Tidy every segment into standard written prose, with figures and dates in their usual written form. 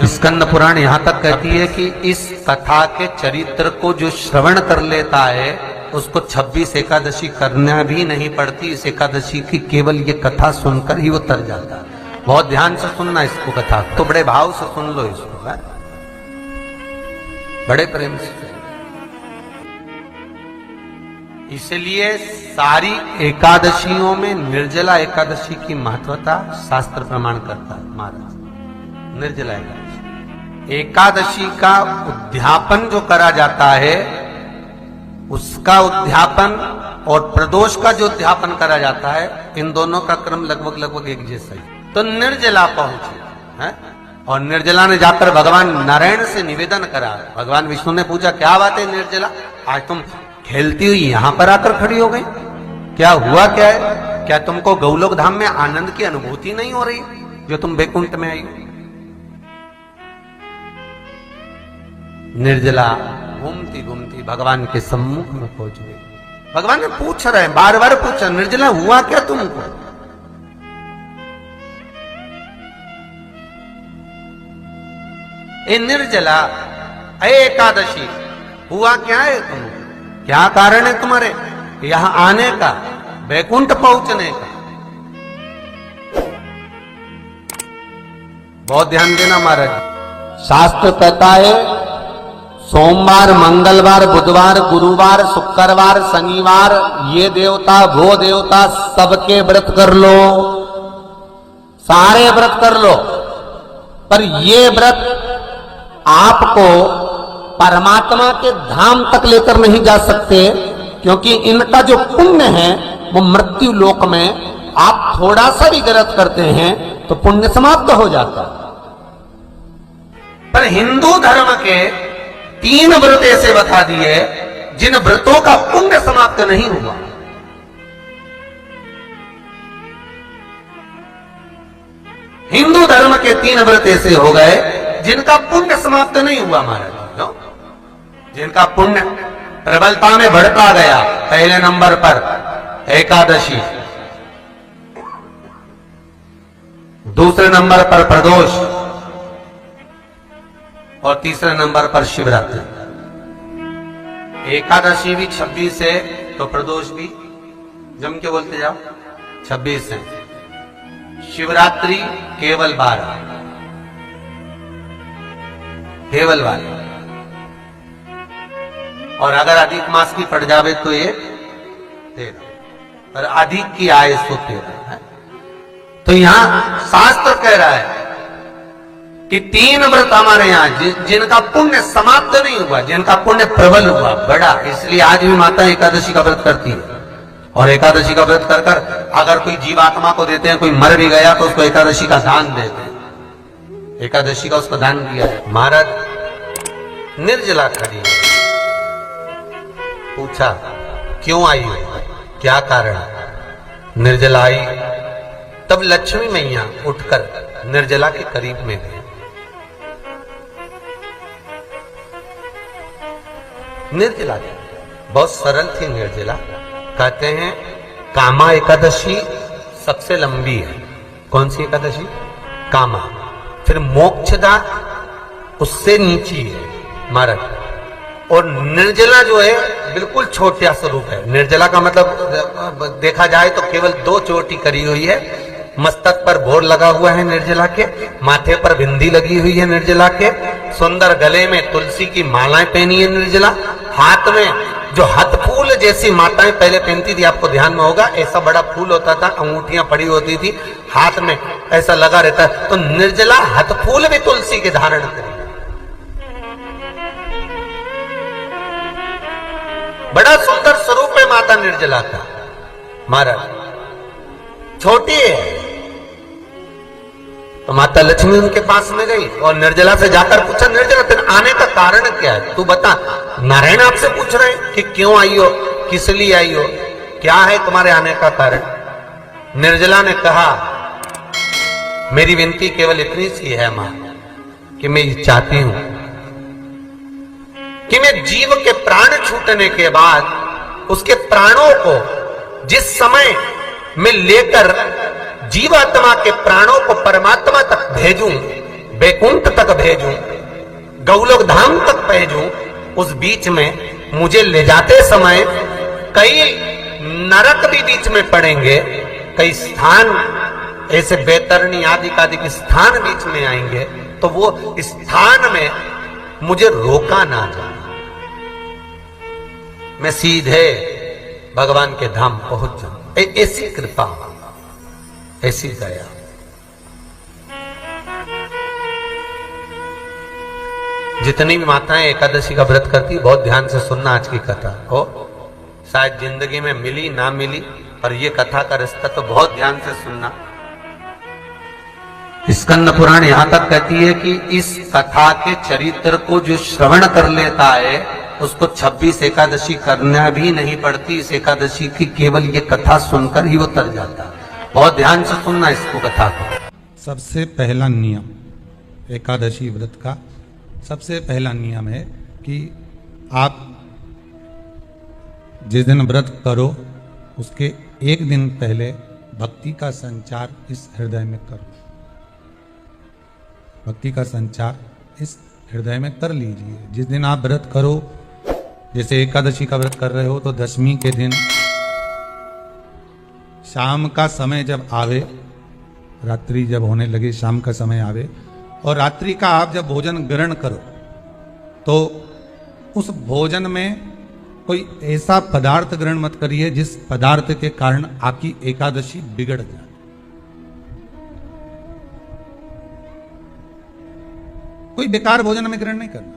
स्कंद पुराण यहाँ तक कहती है कि इस कथा के चरित्र को जो श्रवण कर लेता है उसको 26 एकादशी करना भी नहीं पड़ती। इस एकादशी की केवल ये कथा सुनकर ही वो तर जाता है। बहुत ध्यान से सुनना इसको, कथा तो बड़े भाव से सुन लो इसको, है? बड़े प्रेम से। इसलिए सारी एकादशियों में निर्जला एकादशी की महत्वता शास्त्र प्रमाण करता है महाराज। निर्जला एकादशी का उद्यापन जो करा जाता है, उसका उद्यापन और प्रदोष का जो उद्यापन करा जाता है, इन दोनों का क्रम लगभग एक जैसा ही। तो निर्जला पहुंची है और निर्जला ने जाकर भगवान नारायण से निवेदन करा। भगवान विष्णु ने पूछा, क्या बात है निर्जला, आज तुम खेलती हुई यहां पर आकर खड़ी हो गई, क्या हुआ, क्या है? क्या तुमको गौलोक धाम में आनंद की अनुभूति नहीं हो रही जो तुम बैकुंठ में आई? निर्जला घूमती घूमती भगवान के सम्मुख में पहुंच गई। भगवान ने पूछ रहे हैं, बार बार पूछा, निर्जला हुआ क्या तुमको? ए निर्जला, एकादशी, हुआ क्या है तुमको? क्या कारण है तुम्हारे यहां आने का, बैकुंठ पहुंचने का? बहुत ध्यान देना महाराज। शास्त्र कहता है सोमवार, मंगलवार, बुधवार, गुरुवार, शुक्रवार, शनिवार, ये देवता वो देवता सबके व्रत कर लो, सारे व्रत कर लो, पर ये व्रत आपको परमात्मा के धाम तक लेकर नहीं जा सकते, क्योंकि इनका जो पुण्य है वो मृत्यु लोक में आप थोड़ा सा भी गलत करते हैं तो पुण्य समाप्त हो जाता है। पर हिंदू धर्म के 3 व्रत ऐसे बता दिए जिन व्रतों का पुण्य समाप्त नहीं हुआ। हिंदू धर्म के 3 व्रत ऐसे हो गए जिनका पुण्य समाप्त नहीं हुआ महाराज, जिनका पुण्य प्रबलता में बढ़ता गया। पहले नंबर पर एकादशी, दूसरे नंबर पर प्रदोष और तीसरे नंबर पर शिवरात्रि। एकादशी भी 26 है तो प्रदोष भी जम के बोलते जाओ 26 है। शिवरात्रि केवल 12, केवल 12, और अगर अधिक मास की पड़ जावे तो ये 13, पर अधिक की आय तो 13 है। तो यहां शास्त्र कह रहा है कि 3 व्रत हमारे यहां जिनका पुण्य समाप्त नहीं हुआ, जिनका पुण्य प्रबल हुआ, बड़ा, इसलिए आज भी माता एकादशी का व्रत करती है। और एकादशी का व्रत कर कर अगर कोई जीवात्मा को देते हैं, कोई मर भी गया तो उसको एकादशी का दान देते हैं। एकादशी का उसको दान किया है। महाराज निर्जला खड़ी है, पूछा क्यों आई हो, क्या कारण? निर्जला आई, तब लक्ष्मी मैया उठकर निर्जला के करीब में गई। निर्जला बहुत सरल थी निर्जला। कहते हैं कामा एकादशी सबसे लंबी है। कौन सी एकादशी? कामा। फिर मोक्षदा उससे नीची है महाराज। और निर्जला जो है बिल्कुल छोटा स्वरूप है। निर्जला का मतलब देखा जाए तो केवल 2 चोटी करी हुई है। मस्तक पर भोर लगा हुआ है निर्जला के, माथे पर बिंदी लगी हुई है निर्जला के, सुंदर गले में तुलसी की मालाएं पहनी है निर्जला, हाथ में जो हथफूल जैसी माताएं पहले पहनती थी, आपको ध्यान में होगा, ऐसा बड़ा फूल होता था, अंगूठियां पड़ी होती थी, हाथ में ऐसा लगा रहता है। तो निर्जला हथफूल भी तुलसी के धारण करी, बड़ा सुंदर स्वरूप है माता निर्जला का महाराज। छोटी है तो माता लक्ष्मी उनके पास में गई और निर्जला से जाकर पूछा, निर्जला तेरे आने का कारण क्या है, तू बता। नारायण आपसे पूछ रहे हैं कि क्यों आई हो, किस लिए आई हो, क्या है तुम्हारे आने का कारण? निर्जला ने कहा, मेरी विनती केवल इतनी सी है मां कि मैं ये चाहती हूं कि मैं जीव के प्राण छूटने के बाद उसके प्राणों को जिस समय मैं लेकर जीवात्मा के प्राणों को परमात्मा तक भेजूं, बैकुंठ तक भेजूं, गौलोक धाम तक भेजूं, उस बीच में मुझे ले जाते समय कई नरक भी बीच में पड़ेंगे, कई स्थान ऐसे बैतरणी आदि के स्थान बीच में आएंगे, तो वो स्थान में मुझे रोका ना जाए, मैं सीधे भगवान के धाम पहुंच जाऊं। ऐसी कृपा, ऐसी दया। जितनी भी माताएं एकादशी का व्रत करती, बहुत ध्यान से सुनना आज की कथा को, शायद जिंदगी में मिली ना मिली, पर ये कथा का रिश्ता तो बहुत ध्यान से सुनना। स्कंद पुराण यहां तक कहती है कि इस कथा के चरित्र को जो श्रवण कर लेता है उसको 26 एकादशी करना भी नहीं पड़ती। इस एकादशी की केवल ये कथा सुनकर ही वो तर जाता है। बहुत ध्यान से सुनना इसको, कथा को। सबसे पहला नियम एकादशी व्रत का, सबसे पहला नियम है कि आप जिस दिन व्रत करो उसके एक दिन पहले भक्ति का संचार इस हृदय में करो। भक्ति का संचार इस हृदय में कर लीजिए। जिस दिन आप व्रत करो, जैसे एकादशी का व्रत कर रहे हो, तो दशमी के दिन शाम का समय जब आवे, रात्रि जब होने लगे, शाम का समय आवे और रात्रि का आप जब भोजन ग्रहण करो, तो उस भोजन में कोई ऐसा पदार्थ ग्रहण मत करिए जिस पदार्थ के कारण आपकी एकादशी बिगड़ जाए। कोई बेकार भोजन में ग्रहण नहीं करना,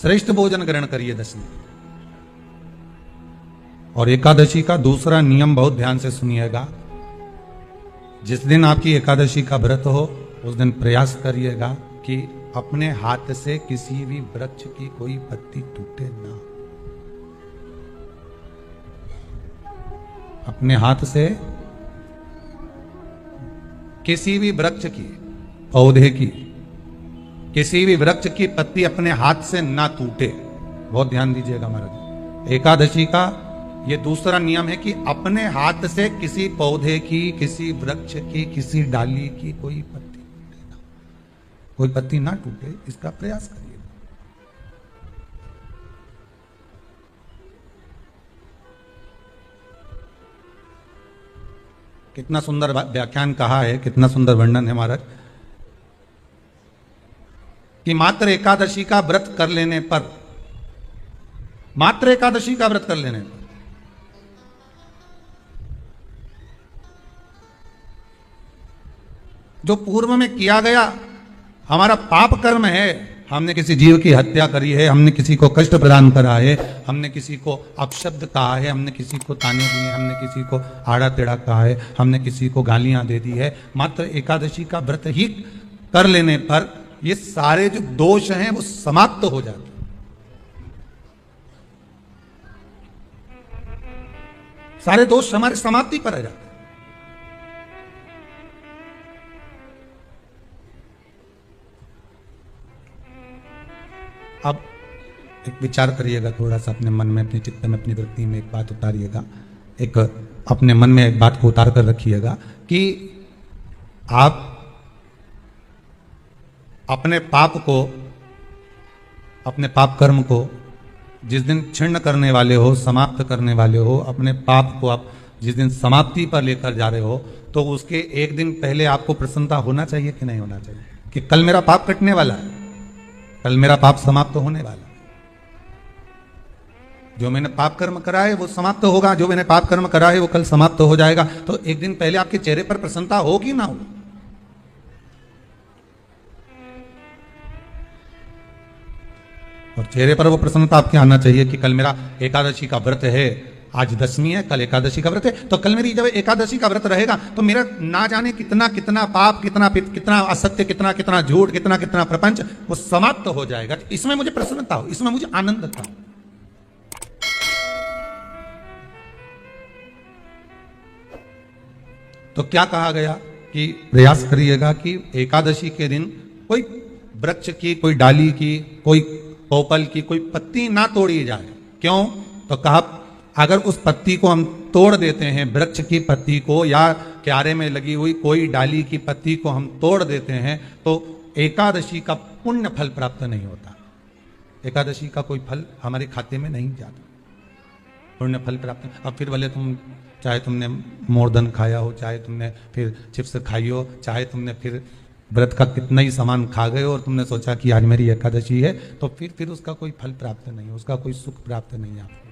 श्रेष्ठ भोजन ग्रहण करिए दशमी। और एकादशी का दूसरा नियम बहुत ध्यान से सुनिएगा। जिस दिन आपकी एकादशी का व्रत हो उस दिन प्रयास करिएगा कि अपने हाथ से किसी भी वृक्ष की कोई पत्ती टूटे ना। अपने हाथ से किसी भी वृक्ष की, पौधे की, किसी भी वृक्ष की पत्ती अपने हाथ से ना टूटे। बहुत ध्यान दीजिएगा महाराज। एकादशी का ये दूसरा नियम है कि अपने हाथ से किसी पौधे की, किसी वृक्ष की, किसी डाली की कोई पत्ती टूटे ना, कोई पत्ती ना टूटे, इसका प्रयास करिए। कितना सुंदर व्याख्यान कहा है, कितना सुंदर वर्णन है महाराज, कि मात्र एकादशी का व्रत कर लेने पर, मात्र एकादशी का व्रत कर लेने पर जो पूर्व में किया गया हमारा पाप कर्म है, हमने किसी जीव की हत्या करी है, हमने किसी को कष्ट प्रदान करा है, हमने किसी को अपशब्द कहा है, हमने किसी को ताने दिए, हमने किसी को आड़ा टेढ़ा कहा है, हमने किसी को गालियां दे दी है, मात्र एकादशी का व्रत ही कर लेने पर ये सारे जो दोष हैं वो समाप्त हो जाते हैं। सारे दोष हमारे समाप्ति पर आ जाते हैं। अब एक विचार करिएगा थोड़ा सा अपने मन में, अपने चित्त में, अपनी वृत्ति में एक बात उतारिएगा, एक अपने मन में एक बात को उतार कर रखिएगा कि आप अपने पाप को, अपने पाप कर्म को जिस दिन छिन्न करने वाले हो, समाप्त करने वाले हो, अपने पाप को आप जिस दिन समाप्ति पर लेकर जा रहे हो, तो उसके एक दिन पहले आपको प्रसन्नता होना चाहिए कि नहीं होना चाहिए कि कल मेरा पाप कटने वाला है, कल मेरा पाप समाप्त होने वाला है। जो मैंने पाप कर्म करा है वो समाप्त होगा, जो मैंने पाप कर्म करा है वो कल समाप्त हो जाएगा। तो एक दिन पहले आपके चेहरे पर प्रसन्नता होगी ना हो? और चेहरे पर वो प्रसन्नता आपके आना चाहिए कि कल मेरा एकादशी का व्रत है, आज दशमी है, कल एकादशी का व्रत है, तो कल मेरी जब एकादशी का व्रत रहेगा तो मेरा ना जाने कितना कितना पाप, कितना असत्य, कितना झूठ, कितना प्रपंच वो समाप्त हो जाएगा। इसमें मुझे प्रसन्नता हो, इसमें मुझे आनंद था। तो क्या कहा गया कि प्रयास करिएगा कि एकादशी के दिन कोई वृक्ष की, कोई डाली की, कोई पोपल की कोई पत्ती ना तोड़ी जाए। क्यों? तो कहा अगर उस पत्ती को हम तोड़ देते हैं, वृक्ष की पत्ती को, या प्यारे में लगी हुई कोई डाली की पत्ती को हम तोड़ देते हैं तो एकादशी का पुण्य फल प्राप्त नहीं होता। एकादशी का कोई फल हमारे खाते में नहीं जाता, पुण्य फल प्राप्त। अब फिर भले तुम चाहे तुमने मोरधन खाया हो, चाहे तुमने फिर चिप्स खाई हो, चाहे तुमने फिर व्रत का कितना ही सामान खा गए और तुमने सोचा कि आज मेरी एकादशी है, तो फिर उसका कोई फल प्राप्त नहीं, उसका कोई सुख प्राप्त नहीं आपको।